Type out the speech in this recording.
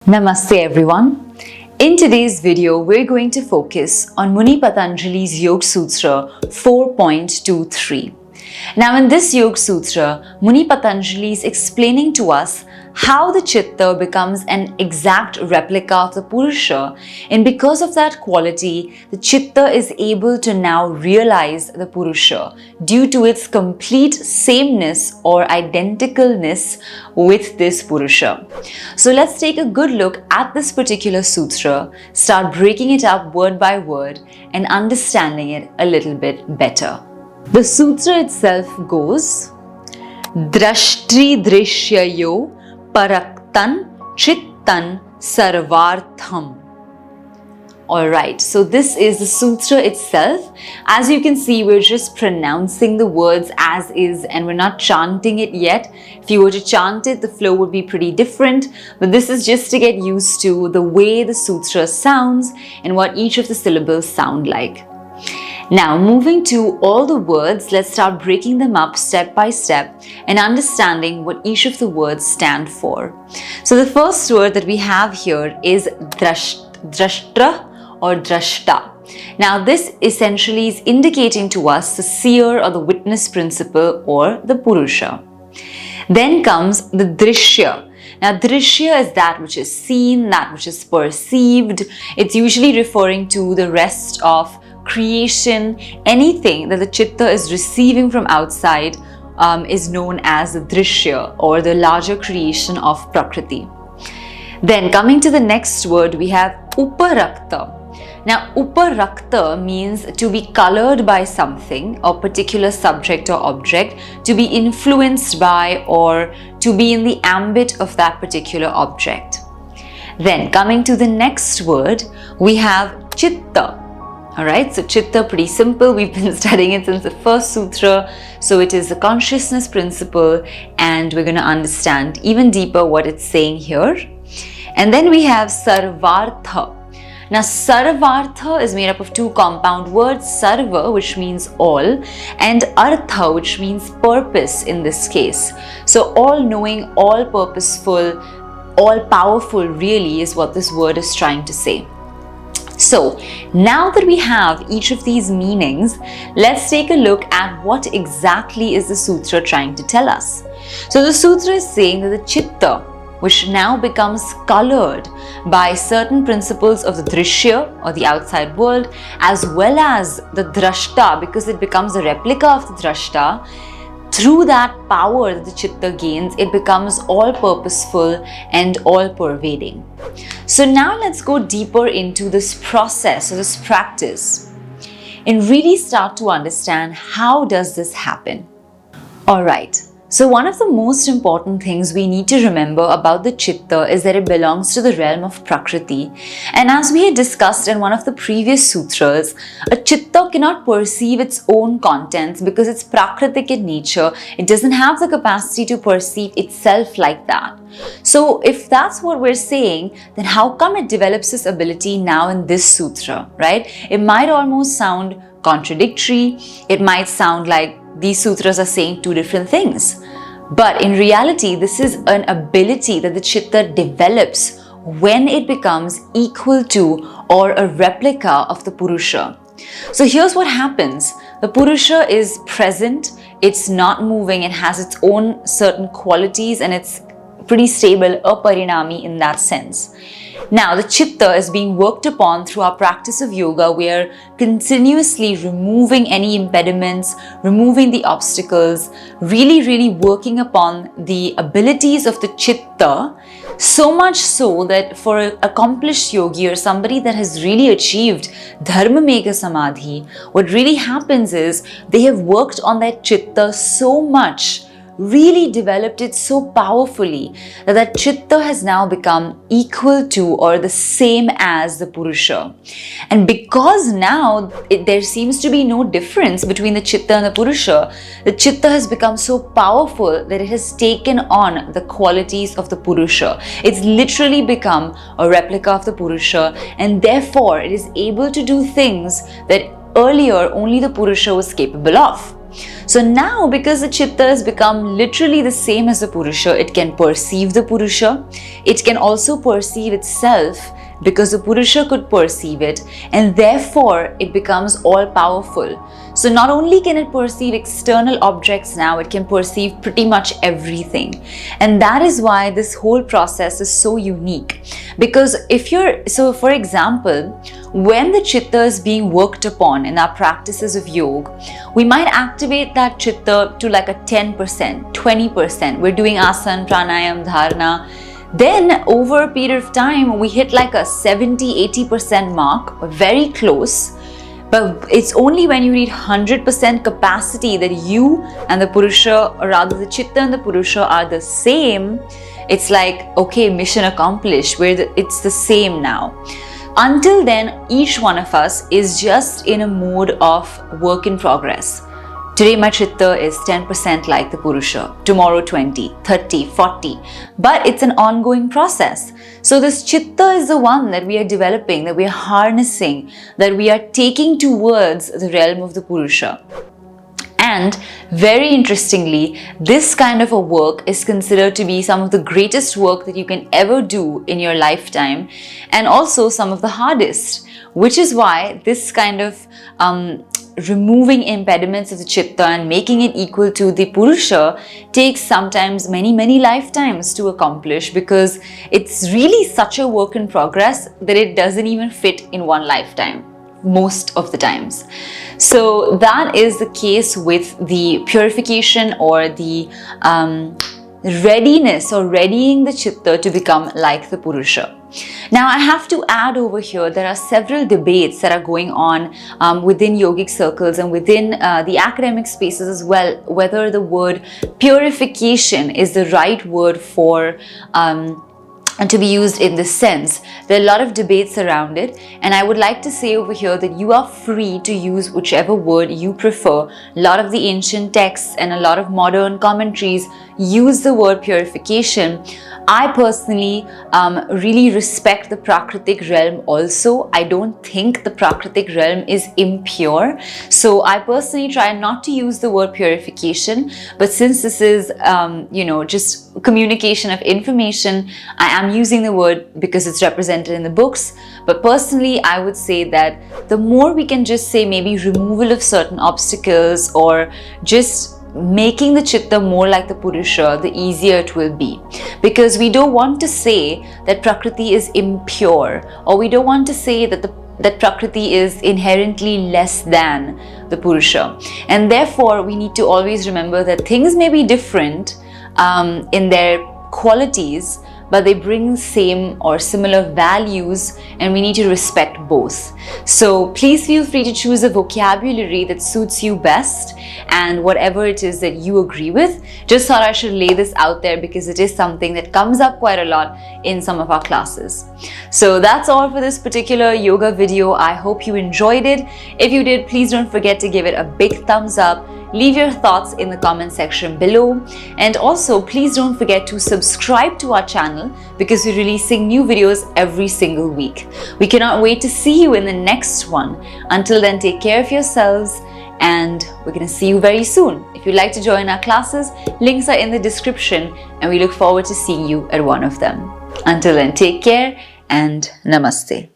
Namaste everyone. In today's video, we're going to focus on Muni Patanjali's Yoga Sutra 4.23. Now in this Yoga Sutra, Muni Patanjali is explaining to us how the Chitta becomes an exact replica of the Purusha, and because of that quality, the Chitta is able to now realize the Purusha due to its complete sameness or identicalness with this Purusha. So let's take a good look at this particular sutra, start breaking it up word by word and understanding it a little bit better. The sutra itself goes, Drashtri Drishyayo Paraktan Chittan Sarvartham. Alright, so this is the sutra itself. As you can see, we're just pronouncing the words as is and we're not chanting it yet. If you were to chant it, the flow would be pretty different, but this is just to get used to the way the sutra sounds and what each of the syllables sound like. Now, moving to all the words, let's start breaking them up step by step and understanding what each of the words stand for. So the first word that we have here is drashtra or drashta. Now this essentially is indicating to us the seer or the witness principle or the Purusha. Then comes the Drishya. Now Drishya is that which is seen, that which is perceived. It's usually referring to the rest of creation. Anything that the Chitta is receiving from outside is known as the Drishya or the larger creation of Prakriti. Then coming to the next word, we have Uparakta. Now Uparakta means to be colored by something or particular subject or object, to be influenced by or to be in the ambit of that particular object. Then coming to the next word, we have Chitta. Alright, so Chitta, pretty simple. We've been studying it since the first sutra. So it is the consciousness principle and we're going to understand even deeper what it's saying here. And then we have Sarvartha. Now Sarvartha is made up of two compound words, Sarva, which means all, and Artha, which means purpose in this case. So all knowing, all purposeful, all powerful really is what this word is trying to say. So now that we have each of these meanings, let's take a look at what exactly is the sutra trying to tell us. So the sutra is saying that the Chitta, which now becomes colored by certain principles of the Drishya or the outside world, as well as the Drashta, because it becomes a replica of the Drashta, through that power that the Chitta gains, it becomes all purposeful and all pervading. So now let's go deeper into this process or this practice and really start to understand how does this happen. Alright, so one of the most important things we need to remember about the Chitta is that it belongs to the realm of Prakriti. And as we had discussed in one of the previous sutras, a Chitta cannot perceive its own contents because it's Prakritic in nature. It doesn't have the capacity to perceive itself like that. So if that's what we're saying, then how come it develops this ability now in this sutra, right? It might almost sound contradictory. It might sound like these sutras are saying two different things. But in reality, this is an ability that the Chitta develops when it becomes equal to or a replica of the Purusha. So here's what happens. The Purusha is present, it's not moving, it has its own certain qualities and it's pretty stable, aparinami in that sense. Now, the Chitta is being worked upon through our practice of yoga. We are continuously removing any impediments, removing the obstacles, really working upon the abilities of the Chitta, so much so that for an accomplished yogi or somebody that has really achieved Dharma Mega Samadhi, what really happens is they have worked on that Chitta so much, really developed it so powerfully that Chitta has now become equal to or the same as the Purusha. And because now there seems to be no difference between the Chitta and the Purusha, the Chitta has become so powerful that it has taken on the qualities of the Purusha. It's literally become a replica of the Purusha, and therefore it is able to do things that earlier only the Purusha was capable of. So now, because the Chitta has become literally the same as the Purusha, it can perceive the Purusha, it can also perceive itself because the Purusha could perceive it, and therefore it becomes all-powerful. So not only can it perceive external objects now, it can perceive pretty much everything. And that is why this whole process is so unique. Because so for example, when the Chitta is being worked upon in our practices of yoga, we might activate that Chitta to like a 10%, 20%. We're doing asana, pranayama, dharana. Then over a period of time, we hit like a 70-80% mark, very close. But it's only when you reach 100% capacity that you and the Purusha, or rather the Chitta and the Purusha are the same. It's like, okay, mission accomplished, it's the same now. Until then, each one of us is just in a mode of work in progress. Today my Chitta is 10% like the Purusha, tomorrow 20, 30, 40, but it's an ongoing process. So this Chitta is the one that we are developing, that we are harnessing, that we are taking towards the realm of the Purusha. And very interestingly, this kind of a work is considered to be some of the greatest work that you can ever do in your lifetime, and also some of the hardest, which is why this kind of removing impediments of the Chitta and making it equal to the Purusha takes sometimes many lifetimes to accomplish, because it's really such a work in progress that it doesn't even fit in one lifetime most of the times. So that is the case with the purification, or the readiness, or readying the Chitta to become like the Purusha. Now I have to add over here, there are several debates that are going on within yogic circles and within the academic spaces as well, whether the word purification is the right word for and to be used in this sense. There are a lot of debates around it, and I would like to say over here that you are free to use whichever word you prefer. A lot of the ancient texts and a lot of modern commentaries use the word purification. I personally really respect the Prakritic realm also. I don't think the Prakritic realm is impure. So I personally try not to use the word purification. But since this is, just communication of information, I am using the word because it's represented in the books. But personally, I would say that the more we can just say maybe removal of certain obstacles, or just making the Chitta more like the Purusha, the easier it will be. Because we don't want to say that Prakriti is impure, or we don't want to say that that Prakriti is inherently less than the Purusha. And therefore, we need to always remember that things may be different in their qualities, but they bring same or similar values, and we need to respect both. So please feel free to choose a vocabulary that suits you best, and whatever it is that you agree with. Just thought I should lay this out there because it is something that comes up quite a lot in some of our classes. So that's all for this particular yoga video. I hope you enjoyed it. If you did, please don't forget to give it a big thumbs up. Leave your thoughts in the comment section below, and also please don't forget to subscribe to our channel because we're releasing new videos every single week. We cannot wait to see you in the next one. Until then, take care of yourselves, and we're going to see you very soon. If you'd like to join our classes, links are in the description, and we look forward to seeing you at one of them. Until then, take care and namaste.